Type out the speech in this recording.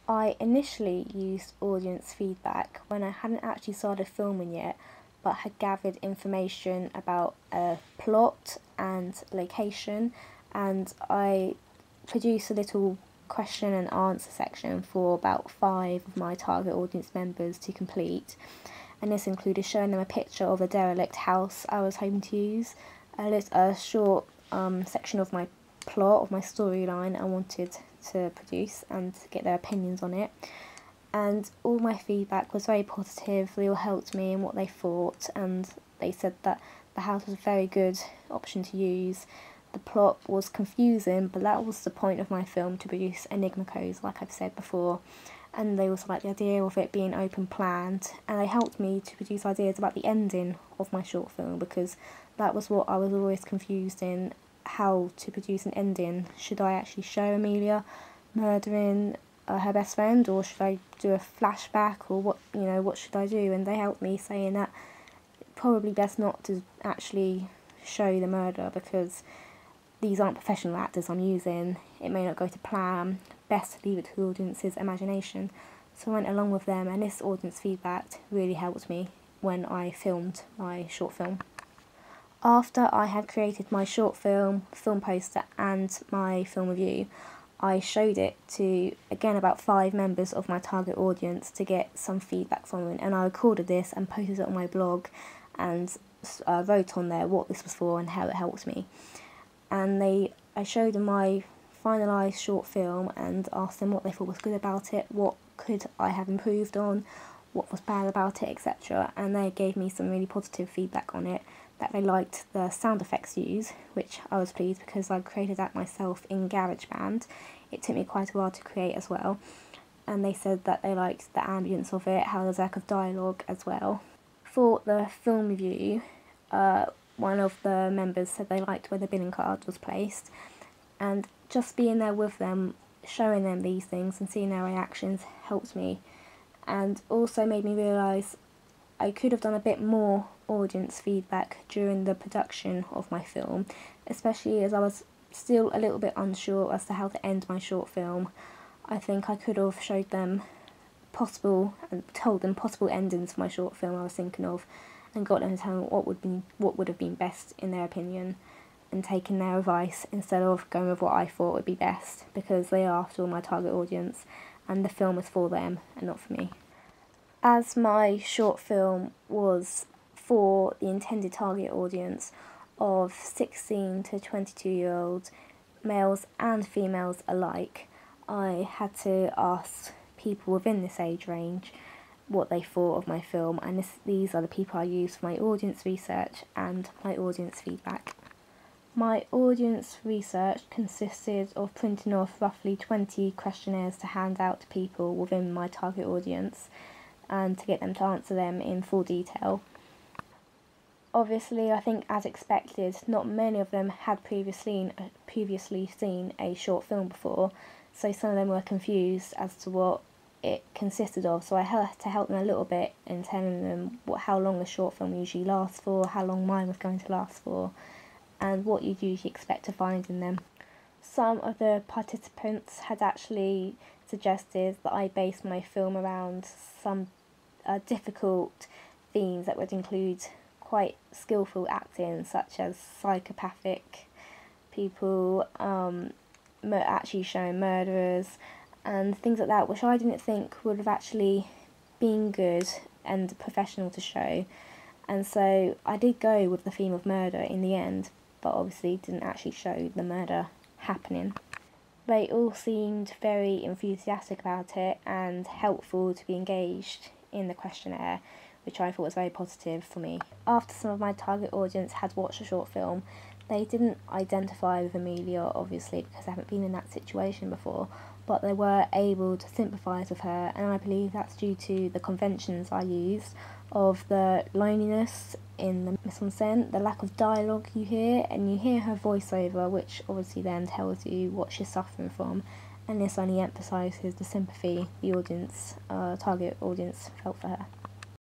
I initially used audience feedback when I hadn't actually started filming yet, but had gathered information about a plot and location, and I produced a little question and answer section for about 5 of my target audience members to complete. And this included showing them a picture of a derelict house I was hoping to use, a short section of my plot, of my storyline I wanted to produce, and get their opinions on it. And all my feedback was very positive. They all helped me in what they thought, and they said that the house was a very good option to use. The plot was confusing, but that was the point of my film, to produce enigma codes, like I've said before. And they also liked the idea of it being open planned, and they helped me to produce ideas about the ending of my short film, because that was what I was always confused in, how to produce an ending. Should I actually show Amelia murdering her best friend, or should I do a flashback, or what should I do? And they helped me, saying that probably best not to actually show the murder, because these aren't professional actors I'm using. It may not go to plan. Best to leave it to the audience's imagination. So I went along with them, and this audience feedback really helped me when I filmed my short film. After I had created my short film, film poster and my film review, I showed it to, again, about 5 members of my target audience to get some feedback from them, and I recorded this and posted it on my blog and wrote on there what this was for and how it helped me. And I showed them my finalised short film and asked them what they thought was good about it, what could I have improved on, what was bad about it, etc. And they gave me some really positive feedback on it, that they liked the sound effects used, which I was pleased because I created that myself in GarageBand. It took me quite a while to create as well. And they said that they liked the ambience of it, how there's lack of dialogue as well. For the film review, one of the members said they liked where the billing card was placed, and just being there with them, showing them these things and seeing their reactions helped me, and also made me realise I could have done a bit more audience feedback during the production of my film, especially as I was still a little bit unsure as to how to end my short film. I think I could have showed them told them possible endings for my short film I was thinking of, and got them to tell me what would have been best in their opinion, and taken their advice instead of going with what I thought would be best, because they are after all my target audience and the film is for them and not for me. As my short film was for the intended target audience of 16 to 22-year-olds, males and females alike, I had to ask people within this age range what they thought of my film, and these are the people I used for my audience research and my audience feedback. My audience research consisted of printing off roughly 20 questionnaires to hand out to people within my target audience, and to get them to answer them in full detail. Obviously, I think as expected, not many of them had previously seen a short film before, so some of them were confused as to what it consisted of, so I had to help them a little bit in telling them how long a short film usually lasts for, how long mine was going to last for, and what you'd usually expect to find in them. Some of the participants had actually suggested that I base my film around some difficult themes that would include quite skillful acting, such as psychopathic people, actually showing murderers, and things like that, which I didn't think would have actually been good and professional to show. And so I did go with the theme of murder in the end, but obviously didn't actually show the murder happening. They all seemed very enthusiastic about it and helpful to be engaged in the questionnaire, which I thought was very positive for me. After some of my target audience had watched the short film, they didn't identify with Amelia, obviously, because they haven't been in that situation before, but they were able to sympathise with her, and I believe that's due to the conventions I used of the loneliness in the mise-en-scène, the lack of dialogue you hear, and you hear her voiceover, which obviously then tells you what she's suffering from, and this only emphasises the sympathy the target audience felt for her.